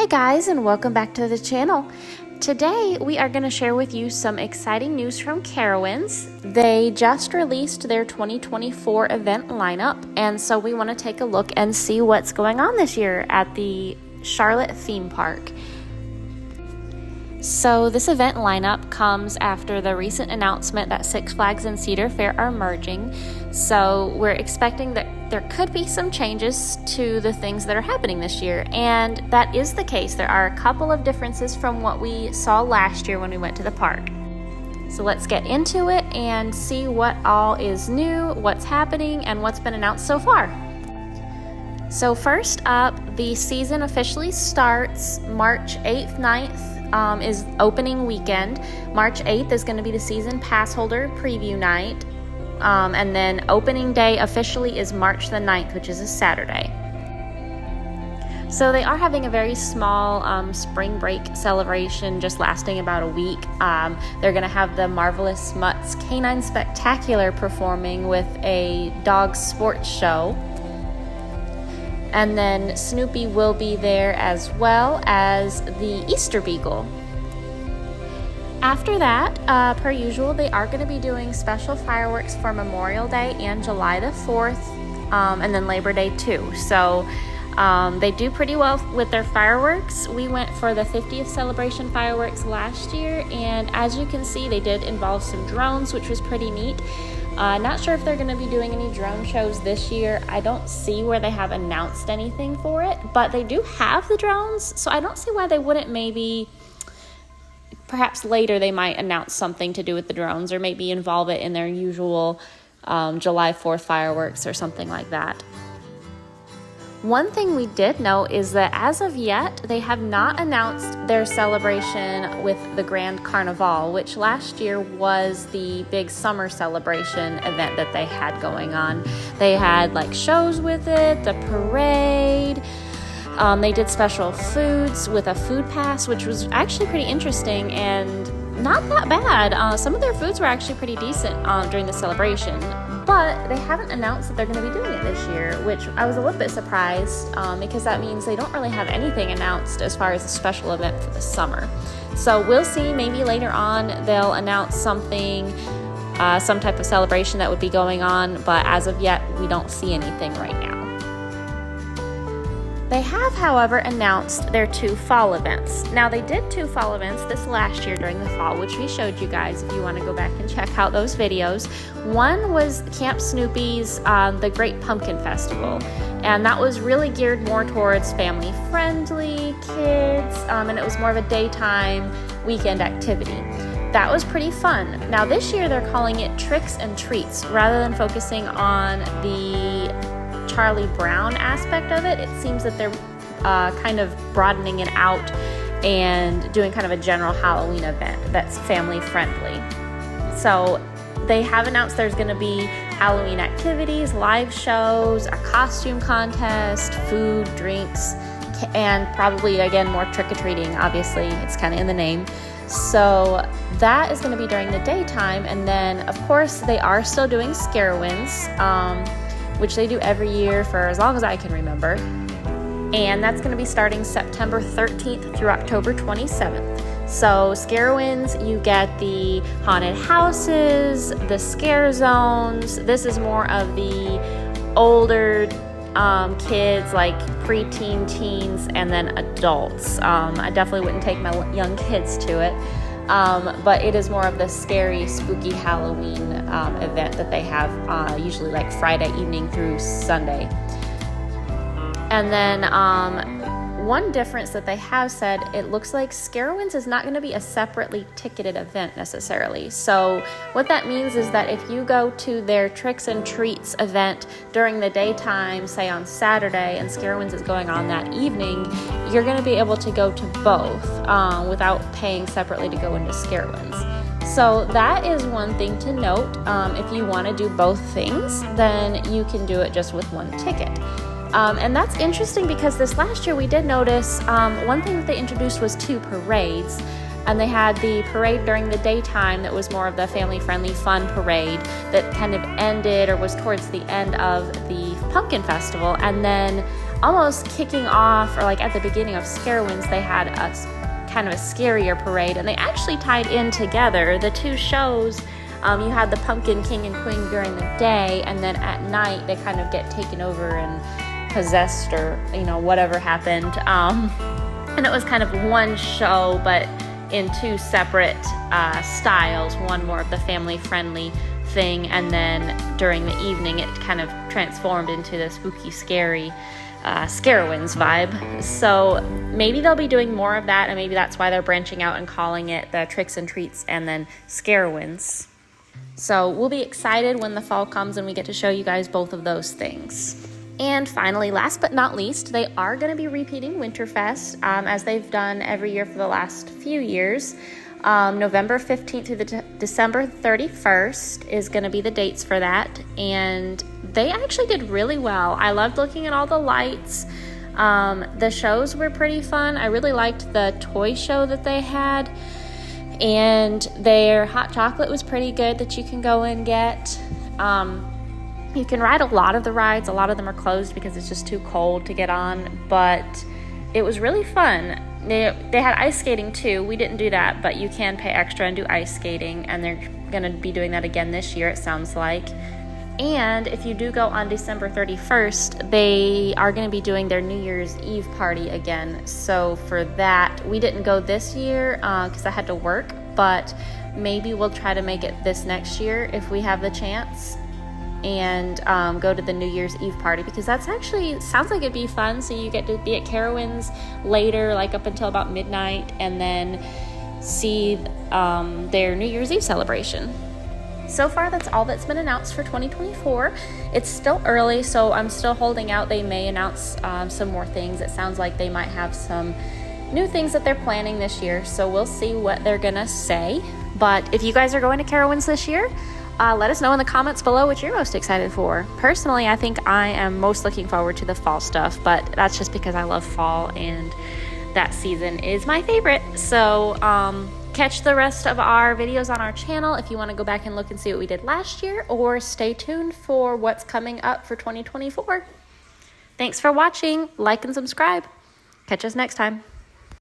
Hey guys, and welcome back to the channel. Today we are going to share with you some exciting news from Carowinds. They just released their 2024 event lineup, and so we want to take a look and see what's going on this year at the Charlotte theme park. So this event lineup comes after the recent announcement that Six Flags and Cedar Fair are merging. So we're expecting that there could be some changes to the things that are happening this year, and that is the case. There are a couple of differences from what we saw last year when we went to the park. So let's get into it and see what all is new, what's happening, and what's been announced so far. So first up, the season officially starts March 8th, 9th, is opening weekend. March 8th is going to be the season pass holder preview night. And then opening day officially is March the 9th, which is a Saturday. So they are having a very small spring break celebration, just lasting about a week. They're going to have the Marvelous Mutts Canine Spectacular performing with a dog sports show. And then Snoopy will be there, as well as the Easter Beagle. After that, per usual, they are going to be doing special fireworks for Memorial Day and July the 4th, and then Labor Day too. So they do pretty well with their fireworks. We went for the 50th celebration fireworks last year, and as you can see, they did involve some drones, which was pretty neat. Not sure if they're going to be doing any drone shows this year. I don't see where they have announced anything for it, but they do have the drones, so I don't see why they wouldn't. Maybe perhaps later they might announce something to do with the drones, or maybe involve it in their usual July 4th fireworks or something like that. One thing we did know is that as of yet, they have not announced their celebration with the Grand Carnival, which last year was the big summer celebration event that they had going on. They had like shows with it, the parade. They did special foods with a food pass, which was actually pretty interesting and not that bad. Some of their foods were actually pretty decent during the celebration. But they haven't announced that they're going to be doing it this year, which I was a little bit surprised because that means they don't really have anything announced as far as a special event for the summer. So we'll see. Maybe later on they'll announce something, some type of celebration that would be going on. But as of yet, we don't see anything right now. They have, however, announced their 2 fall events. Now, they did 2 fall events this last year during the fall, which we showed you guys if you want to go back and check out those videos. One was Camp Snoopy's The Great Pumpkin Festival, and that was really geared more towards family-friendly kids, and it was more of a daytime weekend activity. That was pretty fun. Now, this year they're calling it Tricks and Treats rather than focusing on the Charlie Brown aspect of it. It seems that they're kind of broadening it out and doing kind of a general Halloween event that's family friendly. So they have announced there's going to be Halloween activities, live shows, a costume contest, food, drinks, and probably again more trick-or-treating. Obviously, it's kind of in the name. So that is going to be during the daytime, and then of course they are still doing Carowinds, which they do every year for as long as I can remember. And that's going to be starting September 13th through October 27th. So Carowinds, you get the haunted houses, the scare zones. This is more of the older kids, like preteen, teens, and then adults. I definitely wouldn't take my young kids to it. But it is more of the scary, spooky Halloween event that they have usually like Friday evening through Sunday. And then one difference that they have said, it looks like Carowinds is not going to be a separately ticketed event necessarily. So what that means is that if you go to their Tricks and Treats event during the daytime, say on Saturday, and Carowinds is going on that evening, you're going to be able to go to both without paying separately to go into Carowinds. So that is one thing to note. If you want to do both things, then you can do it just with one ticket. And that's interesting because this last year we did notice one thing that they introduced was 2 parades. And they had the parade during the daytime that was more of the family-friendly fun parade that kind of ended or was towards the end of the Pumpkin Festival. And then almost kicking off, or like at the beginning of Carowinds, they had a kind of a scarier parade, and they actually tied in together the two shows. You had the Pumpkin King and Queen during the day, and then at night they kind of get taken over and possessed, or whatever happened. And it was kind of one show, but in two separate styles. One more of the family-friendly thing, and then during the evening it kind of transformed into the spooky, scary Carowinds vibe. So maybe they'll be doing more of that, and maybe that's why they're branching out and calling it the Tricks and Treats and then Carowinds. So we'll be excited when the fall comes and we get to show you guys both of those things. And finally, last but not least, they are going to be repeating Winterfest as they've done every year for the last few years. November 15th through December 31st is going to be the dates for that. And they actually did really well. I loved looking at all the lights. The shows were pretty fun. I really liked the toy show that they had. And their hot chocolate was pretty good that you can go and get. You can ride a lot of the rides. A lot of them are closed because it's just too cold to get on. But it was really fun. They had ice skating too. We didn't do that, but you can pay extra and do ice skating. And they're going to be doing that again this year, it sounds like. And if you do go on December 31st, they are going to be doing their New Year's Eve party again. So for that, we didn't go this year because I had to work, but maybe we'll try to make it this next year if we have the chance, and go to the New Year's Eve party, because that's actually sounds like it'd be fun. So you get to be at Carowinds later, like up until about midnight, and then see their New Year's Eve celebration. So far, that's all that's been announced for 2024. It's still early, so I'm still holding out. They may announce some more things. It sounds like they might have some new things that they're planning this year, so we'll see what they're gonna say. But if you guys are going to Carowinds this year, let us know in the comments below what you're most excited for. Personally, I think I am most looking forward to the fall stuff, but that's just because I love fall and that season is my favorite. So catch the rest of our videos on our channel if you want to go back and look and see what we did last year, or stay tuned for what's coming up for 2024. Thanks for watching. Like and subscribe. Catch us next time.